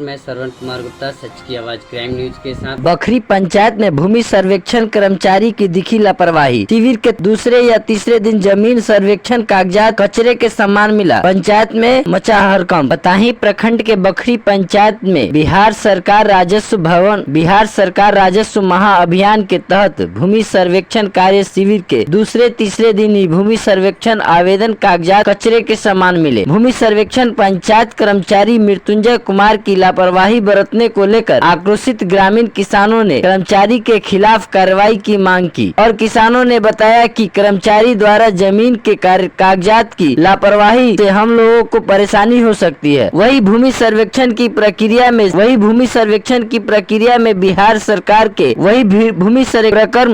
मैं श्रवण कुमार गुप्ता, सच की आवाज क्राइम न्यूज के साथ। बखरी पंचायत में भूमि सर्वेक्षण कर्मचारी की दिखी लापरवाही। शिविर के दूसरे या तीसरे दिन जमीन सर्वेक्षण कागजात कचरे के समान मिला। पंचायत में मचा हड़कंप। बताही प्रखंड के बखरी पंचायत में बिहार सरकार राजस्व महाअभियान के तहत भूमि सर्वेक्षण कार्य शिविर के दूसरे तीसरे दिन ही भूमि सर्वेक्षण आवेदन कागजात कचरे के समान मिले। भूमि सर्वेक्षण पंचायत कर्मचारी मृत्युंजय कुमार की लापरवाही बरतने को लेकर आक्रोशित ग्रामीण किसानों ने कर्मचारी के खिलाफ कार्रवाई की मांग की और किसानों ने बताया कि कर्मचारी द्वारा जमीन के कागजात की लापरवाही से हम लोगों को परेशानी हो सकती है। वही भूमि सर्वेक्षण की प्रक्रिया में बिहार सरकार के भूमि सर्वेक्षण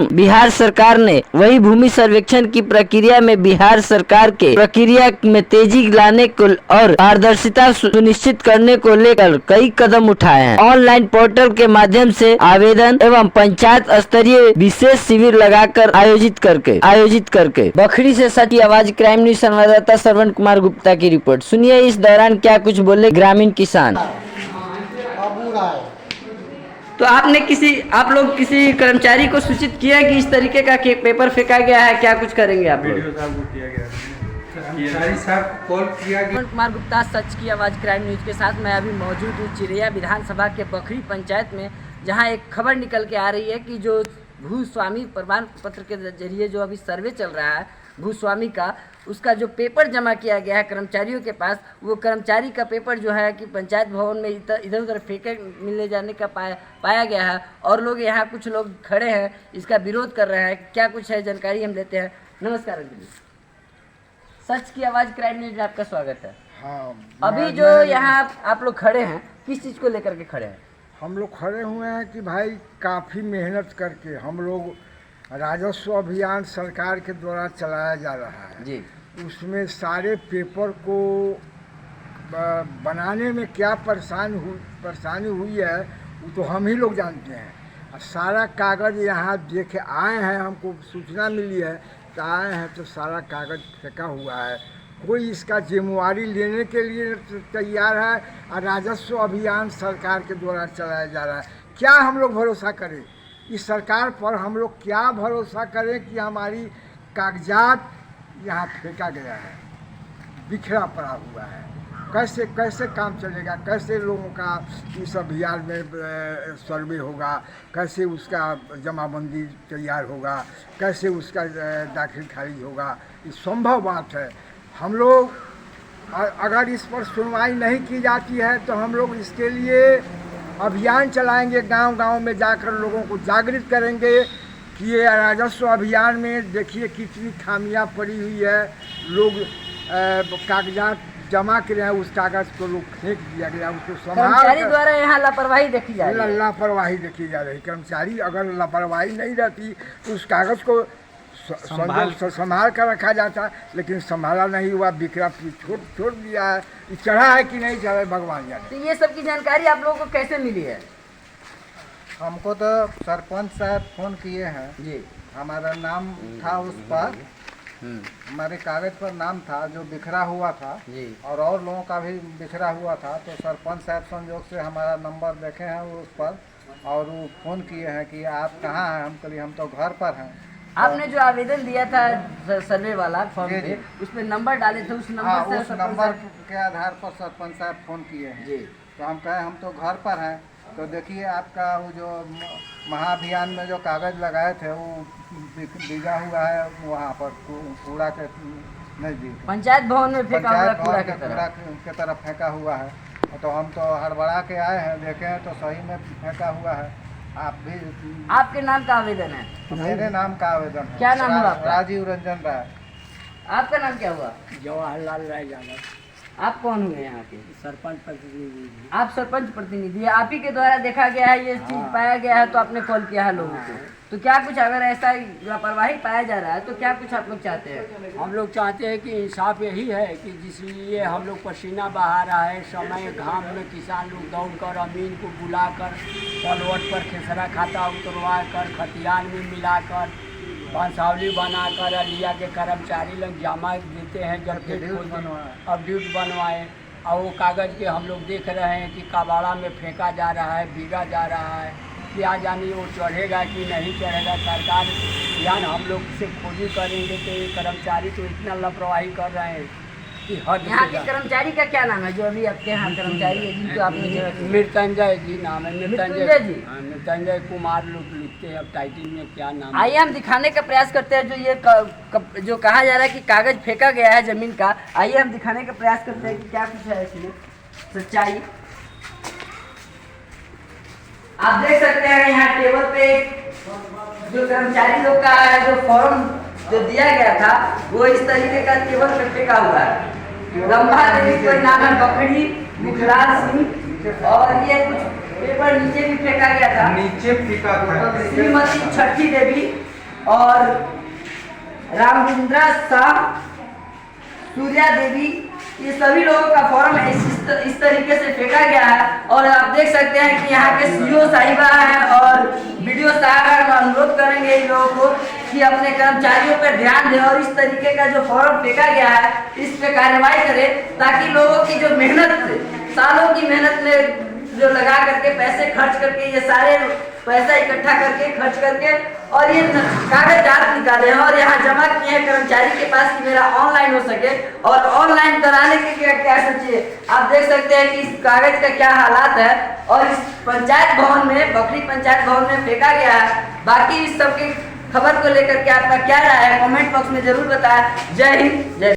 की प्रक्रिया में बिहार सरकार के प्रक्रिया में तेजी लाने को और पारदर्शिता सुनिश्चित करने को लेकर कई कदम उठाए हैं। ऑनलाइन पोर्टल के माध्यम से आवेदन एवं पंचायत स्तरीय विशेष शिविर लगाकर आयोजित करके बखरी से सच की आवाज क्राइम न्यूज संवाददाता श्रवण कुमार गुप्ता की रिपोर्ट सुनिए। इस दौरान क्या कुछ बोले ग्रामीण किसान। तो आप लोग किसी कर्मचारी को सूचित किया कि इस तरीके का पेपर फेंका गया है, क्या कुछ करेंगे आप लोग? कुमार गुप्ता, सच की आवाज़ क्राइम न्यूज के साथ मैं अभी मौजूद हूँ चिरैया विधानसभा के बखरी पंचायत में, जहाँ एक खबर निकल के आ रही है कि जो भूस्वामी प्रमाण पत्र के जरिए जो अभी सर्वे चल रहा है भूस्वामी का, उसका जो पेपर जमा किया गया है कर्मचारियों के पास, वो कर्मचारी का पेपर जो है कि पंचायत भवन में इधर उधर फेंके मिलने जाने का पाया गया है और लोग यहाँ कुछ लोग खड़े हैं, इसका विरोध कर रहे हैं। क्या कुछ है जानकारी हम लेते हैं। नमस्कार अंजलि, सच की आवाज़ क्राइम न्यूज में आपका स्वागत है। हाँ, अभी जो यहाँ आप लोग खड़े हैं, किस चीज़ को लेकर के खड़े हैं? हम लोग खड़े हुए हैं कि भाई काफ़ी मेहनत करके हम लोग राजस्व अभियान सरकार के द्वारा चलाया जा रहा है जी। उसमें सारे पेपर को बनाने में क्या परेशानी हुई है वो तो हम ही लोग जानते हैं। और सारा कागज़ यहाँ देखे आए हैं, हमको सूचना मिली है तो आए हैं तो सारा कागज़ फेंका हुआ है। कोई इसका जिम्मेवारी लेने के लिए तैयार है और राजस्व अभियान सरकार के द्वारा चलाया जा रहा है। क्या हम लोग भरोसा करें इस सरकार पर? हम लोग क्या भरोसा करें कि हमारी कागजात यहाँ फेंका गया है, बिखरा पड़ा हुआ है। कैसे काम चलेगा? कैसे लोगों का इस अभियान में सर्वे होगा? कैसे उसका जमाबंदी तैयार होगा? कैसे उसका दाखिल खारिज होगा? ये संभव बात है। हम लोग अगर इस पर सुनवाई नहीं की जाती है तो हम लोग इसके लिए अभियान चलाएंगे, गांव-गांव में जाकर लोगों को जागृत करेंगे कि ये राजस्व अभियान में देखिए कितनी खामियां पड़ी हुई है। लोग कागजात जमा कर रहे हैं, उस कागज़ को लोग फेंक दिया गया, उसको कर्मचारी द्वारा यहाँ लापरवाही देखी जा रही है। लापरवाही देखी जा रही। कर्मचारी अगर लापरवाही नहीं रहती तो उस कागज़ को संभाल कर रखा जाता, लेकिन संभाला नहीं हुआ, बिखरा छोड़ दिया है। ये चढ़ा है कि नहीं चढ़ा है भगवान जाने। तो ये सब की जानकारी आप लोगों को कैसे मिली है? हमको तो सरपंच साहब फ़ोन किए हैं जी। हमारा नाम था उस पर, हमारे कागज़ पर नाम था जो बिखरा हुआ था जी। और लोगों का भी बिखरा हुआ था। तो सरपंच साहब संयोग से हमारा नंबर देखे हैं उस पर और वो फ़ोन किए हैं कि आप कहाँ हैं। हम कहिए हम तो घर पर हैं। आपने जो आवेदन दिया था सर्वे वाला फॉर्म पे, उसमें नंबर डाले थे, उस नंबर से उस नंबर के आधार पर सरपंच साहब फ़ोन किए हैं जी। तो हम कहें हम तो घर पर हैं। तो देखिए आपका वो जो महाअभियान में जो कागज़ लगाए थे वो बिगा हुआ है वहाँ पर कूड़ा के नज़दीक, पंचायत भवन में फेंका हुआ कूड़ा के तरफ फेंका हुआ है। तो हम तो हड़बड़ा के आए हैं, देखे हैं तो सही में फेंका हुआ है। आप भी, आपके नाम का आवेदन है? मेरे नाम का आवेदन है। क्या नाम हुआ आपका? राजीव रंजन राय। आपका नाम क्या हुआ? जवाहरलाल राय यादव। आप कौन हुए यहाँ के? सरपंच प्रतिनिधि। आप सरपंच प्रतिनिधि है, आप ही के द्वारा देखा गया है, ये चीज पाया गया है तो आपने कॉल किया है लोगों को। तो क्या कुछ अगर ऐसा लापरवाही पाया जा रहा है तो क्या कुछ आप लोग चाहते हैं? हम लोग चाहते हैं कि इंसाफ यही है कि जिसलिए हम लोग पसीना बहा रहा है, समय घाम में किसान लोग दौड़कर अमीन को बुलाकर पलवट पर खेसरा खाता उतरवा कर खतियान में मिलाकर बांसावली बनाकर लिया के कर्मचारी लोग जमा देते हैं, जबकि अब ड्यूट बनवाए और वो कागज़ के हम लोग देख रहे हैं कि कबाड़ा में फेंका जा रहा है, भीगा जा रहा है। क्या जानी वो चढ़ेगा कि नहीं चढ़ेगा। सरकार ध्यान हम लोग से खोजी करेंगे तो ये कर्मचारी तो इतना लापरवाही कर रहे हैं कि हद से यहाँ के ज़्यादा। कर्मचारी का क्या नाम है जो अभी आपके यहाँ कर्मचारी है जिनको आपने जगह की? मृत्युंजय जी नाम है। मृत्युंजय जी? हाँ, मृत्युंजय कुमार लोग लिखते हैं, अब टाइटिल में क्या नाम है। आइए हम दिखाने का प्रयास करते हैं जो ये जो कहा जा रहा है कि कागज फेंका गया है जमीन का। आइए हम दिखाने का प्रयास करते हैं कि क्या कुछ है इसमें सच्चाई। आप देख सकते हैं यहाँ टेबल पे जो कर्मचारी लोग का है जो फॉर्म जो दिया गया था वो इस तरीके का टेबल पे फेंका हुआ है। लंबा देवी कोई नाम है, बकरी मुखलाल सिंह, और ये कुछ पेपर नीचे भी फेंका गया था, नीचे फेंका था। श्रीमती छठी देवी और रामविंद्रा शाह, सूर्या देवी, ये सभी लोगों का फॉर्म इस तरीके से फेंका गया है। और आप देख सकते हैं कि यहाँ के सीईओ साहिबा हैं और वीडियो साहब हैं। हम अनुरोध करेंगे इन लोगों को कि अपने कर्मचारियों पर ध्यान दें और इस तरीके का जो फॉर्म फेंका गया है इस पे कार्रवाई करें, ताकि लोगों की जो मेहनत, सालों की मेहनत में जो लगा करके पैसे खर्च करके ये सारे पैसा इकट्ठा करके खर्च करके और ये कागजात निकाले हैं और यहाँ जमा किए हैं कर्मचारी के पास कि मेरा ऑनलाइन हो सके। और ऑनलाइन कराने के क्या सोचिए, आप देख सकते हैं कि इस कागज का क्या हालात है और इस पंचायत भवन में, बखरी पंचायत भवन में फेंका गया है। बाकी इस सबके खबर को लेकर के आपका क्या राय है कमेंट बॉक्स में जरूर बताएं। जय हिंद, जय